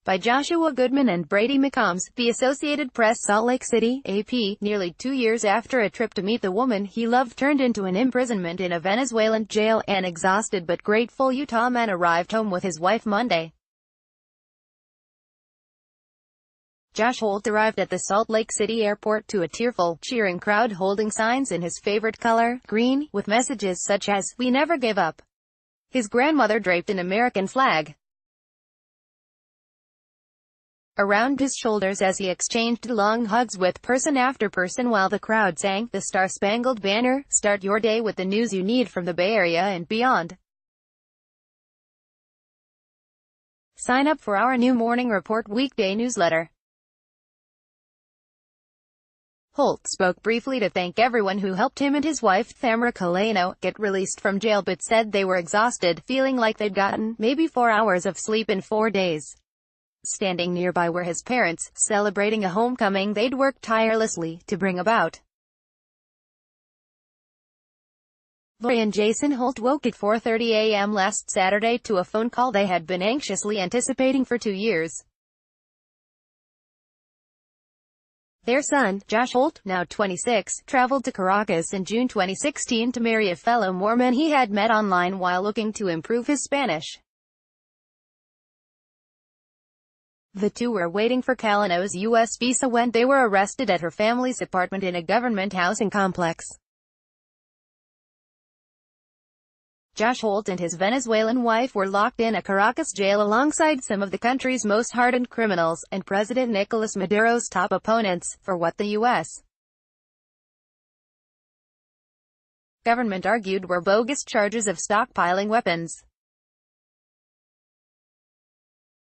By Joshua Goodman and Brady McCombs, The Associated Press, Salt Lake City, AP. Nearly 2 years after a trip to meet the woman he loved turned into an imprisonment in a Venezuelan jail, an exhausted but grateful Utah man arrived home with his wife Monday. Josh Holt arrived at the Salt Lake City airport to a tearful, cheering crowd holding signs in his favorite color, green, with messages such as, "We never give up." His grandmother draped an American flag around his shoulders as he exchanged long hugs with person after person while the crowd sang the Star-Spangled Banner. Start your day with the news you need from the Bay Area and beyond. Sign up for our new Morning Report weekday newsletter. Holt spoke briefly to thank everyone who helped him and his wife, Thamra Kaleno, get released from jail, but said they were exhausted, feeling like they'd gotten maybe 4 hours of sleep in 4 days. Standing nearby were his parents, celebrating a homecoming they'd worked tirelessly to bring about. Lori and Jason Holt woke at 4:30 a.m. last Saturday to a phone call they had been anxiously anticipating for 2 years. Their son, Josh Holt, now 26, traveled to Caracas in June 2016 to marry a fellow Mormon he had met online while looking to improve his Spanish. The two were waiting for Kaleno's U.S. visa when they were arrested at her family's apartment in a government housing complex. Josh Holt and his Venezuelan wife were locked in a Caracas jail alongside some of the country's most hardened criminals, and President Nicolas Maduro's top opponents, for what the U.S. government argued were bogus charges of stockpiling weapons.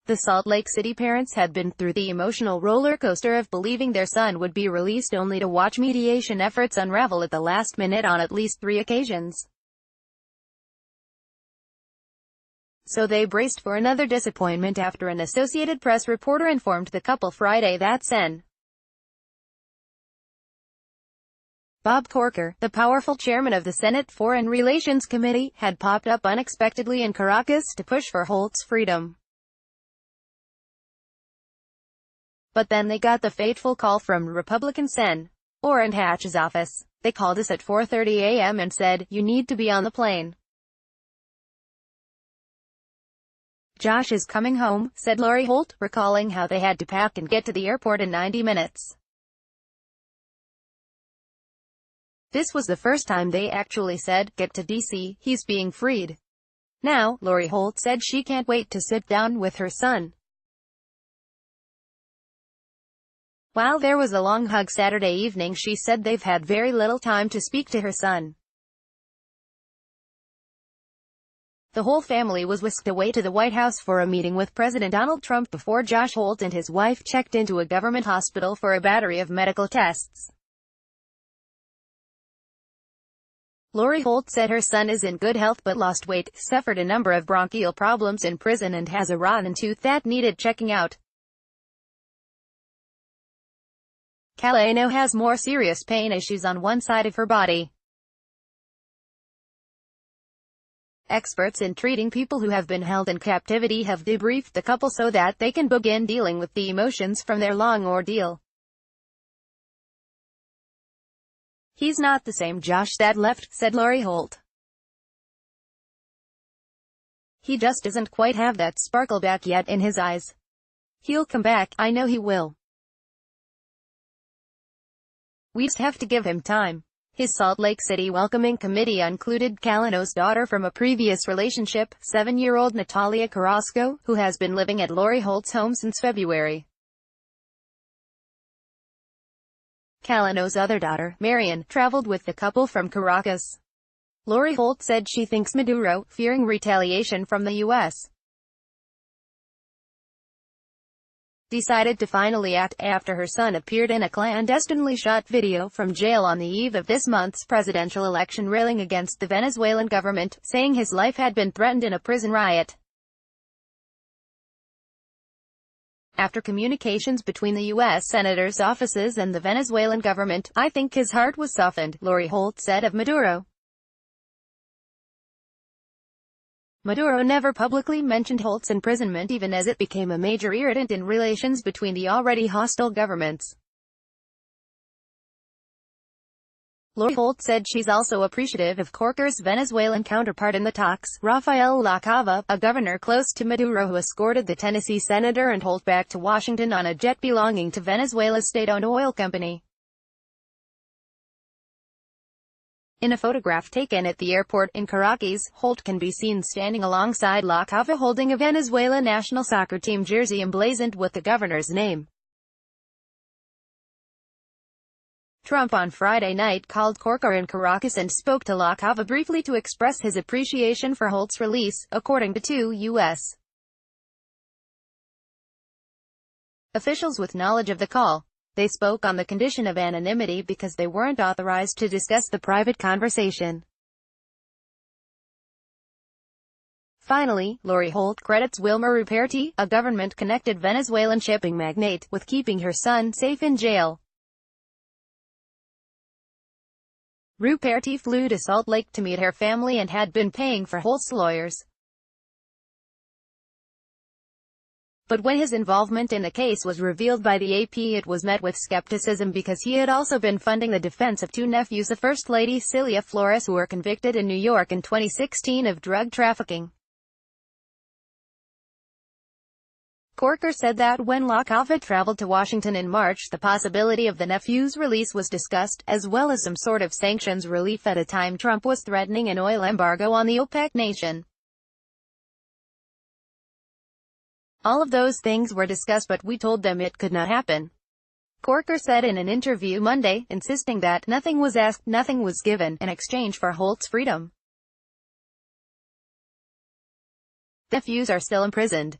The Salt Lake City parents had been through the emotional roller coaster of believing their son would be released only to watch mediation efforts unravel at the last minute on at least 3 occasions. So they braced for another disappointment after an Associated Press reporter informed the couple Friday that Sen. Bob Corker, the powerful chairman of the Senate Foreign Relations Committee, had popped up unexpectedly in Caracas to push for Holt's freedom. But then they got the fateful call from Republican Sen. Orrin Hatch's office. They called us at 4:30 a.m. and said, "You need to be on the plane. Josh is coming home," said Lori Holt, recalling how they had to pack and get to the airport in 90 minutes. This was the first time they actually said, "Get to D.C., he's being freed." Now, Lori Holt said she can't wait to sit down with her son. While there was a long hug Saturday evening, she said they've had very little time to speak to her son. The whole family was whisked away to the White House for a meeting with President Donald Trump before Josh Holt and his wife checked into a government hospital for a battery of medical tests. Lori Holt said her son is in good health but lost weight, suffered a number of bronchial problems in prison and has a rotten tooth that needed checking out. Kaleno has more serious pain issues on one side of her body. Experts in treating people who have been held in captivity have debriefed the couple so that they can begin dealing with the emotions from their long ordeal. "He's not the same Josh that left," said Lori Holt. "He just doesn't quite have that sparkle back yet in his eyes. He'll come back, I know he will. We just have to give him time." His Salt Lake City welcoming committee included Kaleno's daughter from a previous relationship, 7-year-old Natalia Carrasco, who has been living at Lori Holt's home since February. Kaleno's other daughter, Marian, traveled with the couple from Caracas. Lori Holt said she thinks Maduro, fearing retaliation from the U.S., decided to finally act after her son appeared in a clandestinely shot video from jail on the eve of this month's presidential election railing against the Venezuelan government, saying his life had been threatened in a prison riot. After communications between the U.S. senators' offices and the Venezuelan government, "I think his heart was softened," Lori Holt said of Maduro. Maduro never publicly mentioned Holt's imprisonment, even as it became a major irritant in relations between the already hostile governments. Lori Holt said she's also appreciative of Corker's Venezuelan counterpart in the talks, Rafael Lacava, a governor close to Maduro who escorted the Tennessee senator and Holt back to Washington on a jet belonging to Venezuela's state-owned oil company. In a photograph taken at the airport in Caracas, Holt can be seen standing alongside Lacava holding a Venezuela national soccer team jersey emblazoned with the governor's name. Trump on Friday night called Corker in Caracas and spoke to Lacava briefly to express his appreciation for Holt's release, according to two U.S. officials with knowledge of the call. They spoke on the condition of anonymity because they weren't authorized to discuss the private conversation. Finally, Lori Holt credits Wilmer Ruperti, a government-connected Venezuelan shipping magnate, with keeping her son safe in jail. Ruperti flew to Salt Lake to meet her family and had been paying for Holt's lawyers. But when his involvement in the case was revealed by the AP, it was met with skepticism because he had also been funding the defense of two nephews of First Lady Celia Flores who were convicted in New York in 2016 of drug trafficking. Corker said that when Lacava traveled to Washington in March, the possibility of the nephew's release was discussed, as well as some sort of sanctions relief at a time Trump was threatening an oil embargo on the OPEC nation. All of those things were discussed, but we told them it could not happen, Corker said in an interview Monday, insisting that nothing was asked, nothing was given, in exchange for Holt's freedom. The nephews are still imprisoned.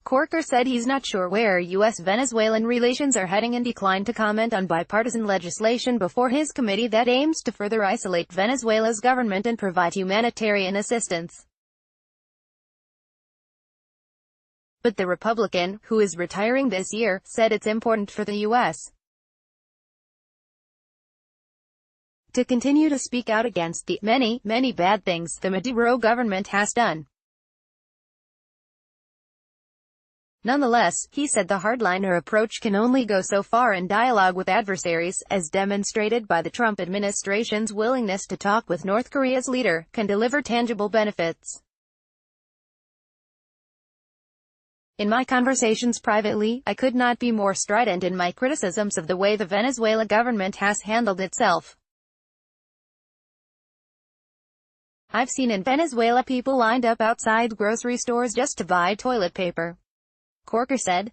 Corker said he's not sure where U.S.-Venezuelan relations are heading and declined to comment on bipartisan legislation before his committee that aims to further isolate Venezuela's government and provide humanitarian assistance. But the Republican, who is retiring this year, said it's important for the U.S. to continue to speak out against the many, many bad things the Maduro government has done. Nonetheless, he said the hardliner approach can only go so far in dialogue with adversaries, as demonstrated by the Trump administration's willingness to talk with North Korea's leader, can deliver tangible benefits. In my conversations privately, I could not be more strident in my criticisms of the way the Venezuela government has handled itself. I've seen in Venezuela people lined up outside grocery stores just to buy toilet paper, Corker said.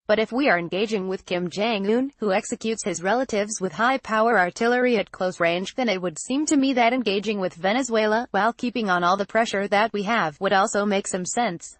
But if we are engaging with Kim Jong-un, who executes his relatives with high-power artillery at close range, then it would seem to me that engaging with Venezuela, while keeping on all the pressure that we have, would also make some sense.